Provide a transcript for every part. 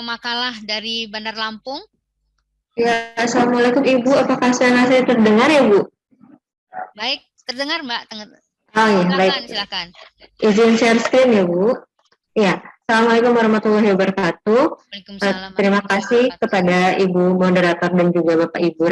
pemakalah dari Bandar Lampung. Ya, Assalamualaikum Ibu. Apakah suara saya terdengar ya, Bu? Baik, terdengar Mbak? Oh ya, baik. Silakan. Izin share screen ya, Bu. Ya, Assalamualaikum warahmatullahi wabarakatuh. Waalaikumsalam. Terima kasih kepada Ibu moderator dan juga Bapak Ibu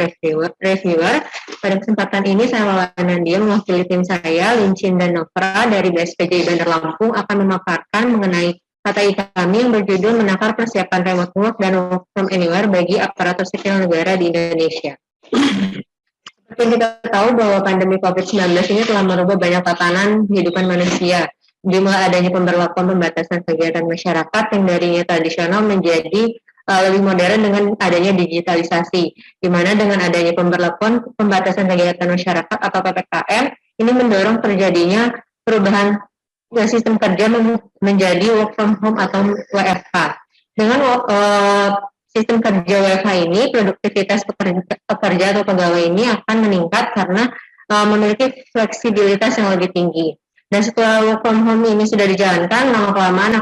reviewer. Pada kesempatan ini saya Maulana Nadia mewakili tim saya, Lincin dan Nofra dari BSPJ Bandar Lampung akan memaparkan mengenai KTI kami yang berjudul menakar persiapan remote work dan work from anywhere bagi aparatur sipil negara di Indonesia. Seperti kita tahu bahwa pandemi COVID-19 ini telah merubah banyak tatanan kehidupan manusia, dimulai adanya pemberlakuan pembatasan kegiatan masyarakat yang darinya tradisional menjadi lebih modern dengan adanya digitalisasi, di mana dengan adanya pemberlakuan pembatasan kegiatan masyarakat atau PPKM ini mendorong terjadinya perubahan sistem kerja menjadi work from home atau WFH. Dengan sistem kerja WFH ini, produktivitas pekerja atau pegawai ini akan meningkat karena memiliki fleksibilitas yang lebih tinggi. Dan setelah work from home ini sudah dijalankan, lama-kelamaan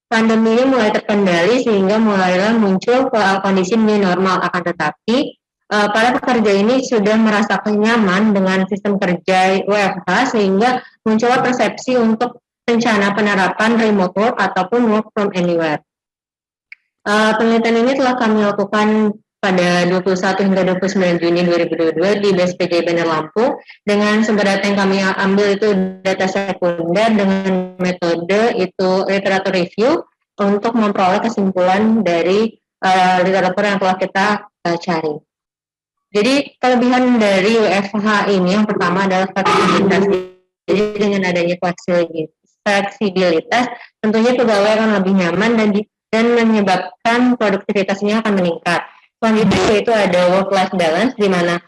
pandemi ini mulai terkendali sehingga mulailah muncul kondisi new normal. Akan tetapi, para pekerja ini sudah merasakan nyaman dengan sistem kerja WFH sehingga muncullah persepsi untuk rencana penerapan remote work ataupun work from anywhere. Penelitian ini telah kami lakukan pada 21 hingga 29 Juni 2022 di BSPJ Bandar Lampung dengan sumber data yang kami ambil itu data sekunder dengan metode itu literatur review untuk memperoleh kesimpulan dari literatur yang telah kita cari. Jadi kelebihan dari WFH ini yang pertama adalah fleksibilitas. Jadi dengan adanya fleksibilitas tentunya pegawai akan lebih nyaman dan menyebabkan produktivitasnya akan meningkat. Selanjutnya yaitu ada work-life balance, di mana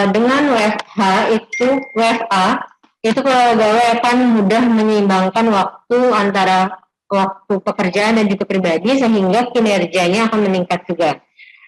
dengan WFA itu pegawai akan mudah menyeimbangkan waktu antara waktu pekerjaan dan juga pribadi sehingga kinerjanya akan meningkat juga.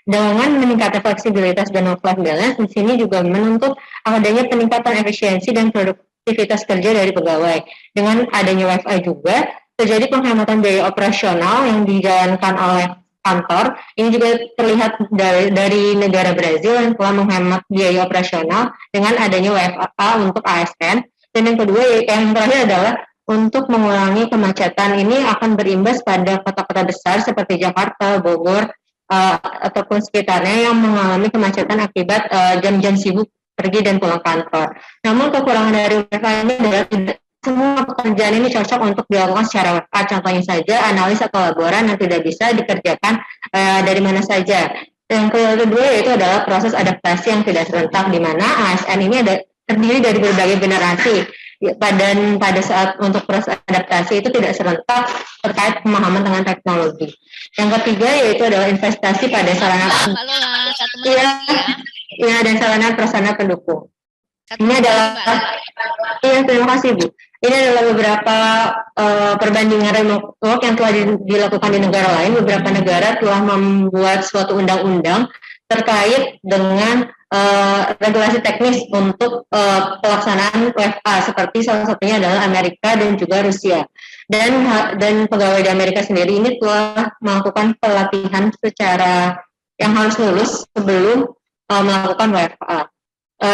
Dengan meningkatnya fleksibilitas dan work-life balance, di sini juga menuntut adanya peningkatan efisiensi dan produktivitas kerja dari pegawai. Dengan adanya WFA juga terjadi penghematan biaya operasional yang dijalankan oleh kantor. Ini juga terlihat dari negara Brazil yang telah menghemat biaya operasional dengan adanya WFA untuk ASN. Dan yang kedua, yang terakhir adalah untuk mengurangi kemacetan. Ini akan berimbas pada kota-kota besar seperti Jakarta, Bogor, ataupun sekitarnya yang mengalami kemacetan akibat jam-jam sibuk pergi dan pulang kantor. Namun kekurangan dari WFA ini adalah tidak semua pekerjaan ini cocok untuk dilakukan secara WFH. Contohnya saja analis atau laporan yang tidak bisa dikerjakan dari mana saja. Yang kedua yaitu adalah proses adaptasi yang tidak serentak, di mana ASN ini terdiri dari berbagai generasi. Dan pada saat untuk proses adaptasi itu tidak serentak terkait pemahaman dengan teknologi. Yang ketiga yaitu adalah investasi pada sarana dan sarana prasarana pendukung. Ini adalah terima kasih Bu. Ini adalah beberapa perbandingan remote work yang telah dilakukan di negara lain. Beberapa negara telah membuat suatu undang-undang terkait dengan regulasi teknis untuk pelaksanaan WFA, seperti salah satunya adalah Amerika dan juga Rusia. Dan pegawai di Amerika sendiri ini telah melakukan pelatihan secara yang harus lulus sebelum melakukan WFA.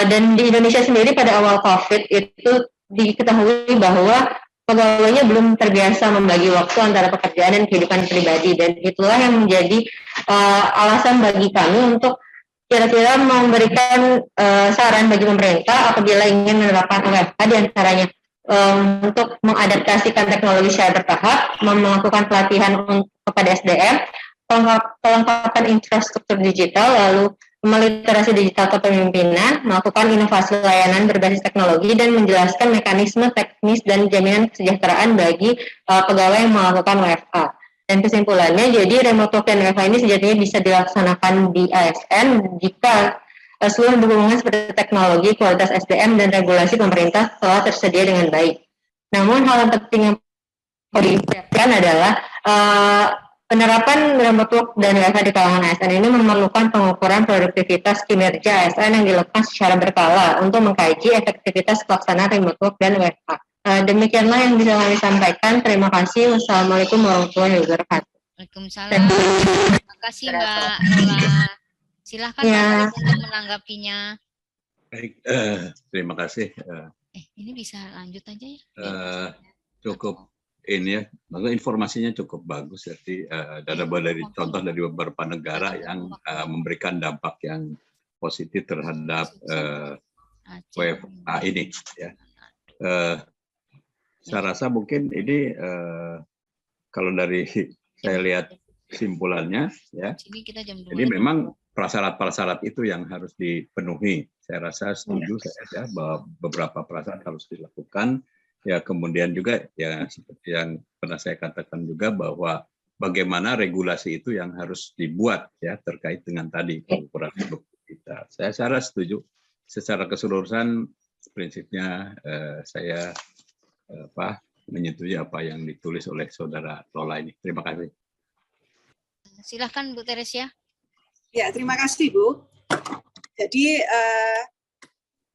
Dan di Indonesia sendiri pada awal COVID itu diketahui bahwa pegawainya belum terbiasa membagi waktu antara pekerjaan dan kehidupan pribadi, dan itulah yang menjadi alasan bagi kami untuk kira-kira memberikan saran bagi pemerintah apabila ingin menerapkan WFH, diantaranya untuk mengadaptasikan teknologi secara bertahap, melakukan pelatihan kepada SDM, pelengkapan infrastruktur digital, lalu meliterasi digital kepemimpinan, melakukan inovasi layanan berbasis teknologi, dan menjelaskan mekanisme teknis dan jaminan kesejahteraan bagi pegawai yang melakukan WFH. Dan kesimpulannya, jadi remote work dan WFH ini sejatinya bisa dilaksanakan di ASN jika seluruh dukungan seperti teknologi, kualitas SDM, dan regulasi pemerintah telah tersedia dengan baik. Namun hal yang penting yang perlu diperhatikan adalah penerapan remote work dan WFH di kalangan ASN ini memerlukan pengukuran produktivitas kinerja ASN yang dilakukan secara berkala untuk mengkaji efektivitas pelaksanaan remote work dan WFH. Demikianlah yang bisa kami sampaikan. Terima kasih. Wassalamualaikum warahmatullahi wabarakatuh. Waalaikumsalam. Terima kasih Mbak Lola. Silahkan Ya. Pak Arif untuk menanggapinya. Baik, terima kasih. Ini bisa lanjut aja ya? Cukup ini ya, maksudnya informasinya cukup bagus. Jadi dari contoh dari beberapa negara yang memberikan dampak yang positif terhadap WFA ini. Ya. Saya rasa mungkin ini kalau dari saya lihat kesimpulannya, ya, ini memang prasyarat-prasyarat itu yang harus dipenuhi. Saya rasa setuju saya ya, bahwa beberapa prasyarat harus dilakukan. Ya kemudian juga ya seperti yang pernah saya katakan juga bahwa bagaimana regulasi itu yang harus dibuat ya terkait dengan tadi pengukuran produktivitas. Saya setuju secara keseluruhan prinsipnya saya menyetujui apa yang ditulis oleh saudara Lola ini. Terima kasih. Silahkan Bu Teresia. Ya, terima kasih Bu. Jadi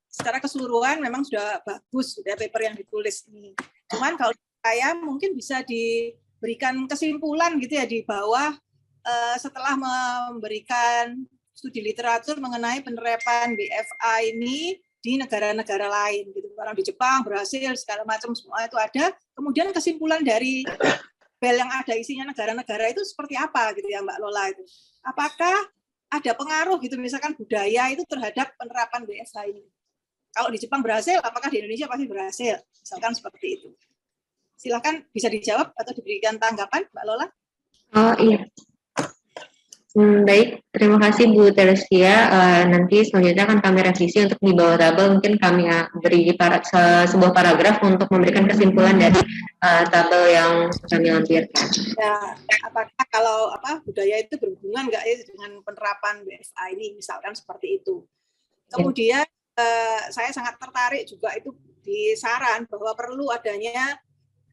secara keseluruhan memang sudah bagus sudah paper yang ditulis ini. Cuman kalau saya mungkin bisa diberikan kesimpulan gitu ya di bawah setelah memberikan studi literatur mengenai penerapan BFA ini di negara-negara lain gitu. Orang di Jepang, Brasil, segala macam semua itu ada. Kemudian kesimpulan dari bel yang ada isinya negara-negara itu seperti apa gitu ya Mbak Lola itu. Apakah ada pengaruh gitu misalkan budaya itu terhadap penerapan BFA ini? Kalau di Jepang berhasil, apakah di Indonesia pasti berhasil? Misalkan seperti itu. Silakan bisa dijawab atau diberikan tanggapan, Mbak Lola. Oh iya. Baik, terima kasih Bu Teresia. Nanti selanjutnya akan kami revisi untuk di bawah tabel. Mungkin kami beri sebuah paragraf untuk memberikan kesimpulan dari tabel yang kami lampirkan. Ya, apakah kalau budaya itu berhubungan nggak ya dengan penerapan BFA ini, misalkan seperti itu. Kemudian saya sangat tertarik juga itu di saran bahwa perlu adanya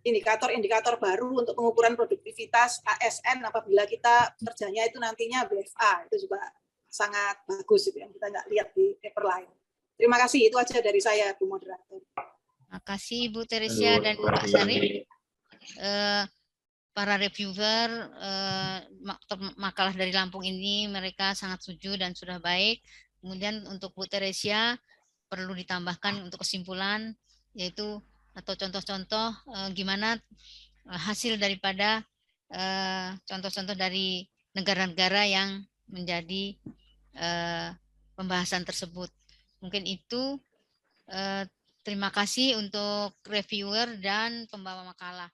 indikator-indikator baru untuk pengukuran produktivitas ASN apabila kita kerjanya itu nantinya BFA. Itu juga sangat bagus itu yang kita nggak lihat di paper lain. Terima kasih, itu aja dari saya, Bu Moderator. Terima kasih Bu Teresia dan Pak Syarif. Para reviewer makalah dari Lampung ini mereka sangat setuju dan sudah baik. Kemudian untuk Bu Teresia perlu ditambahkan untuk kesimpulan yaitu atau contoh-contoh gimana hasil daripada contoh-contoh dari negara-negara yang menjadi pembahasan tersebut. Mungkin itu. Terima kasih untuk reviewer dan pembawa makalah.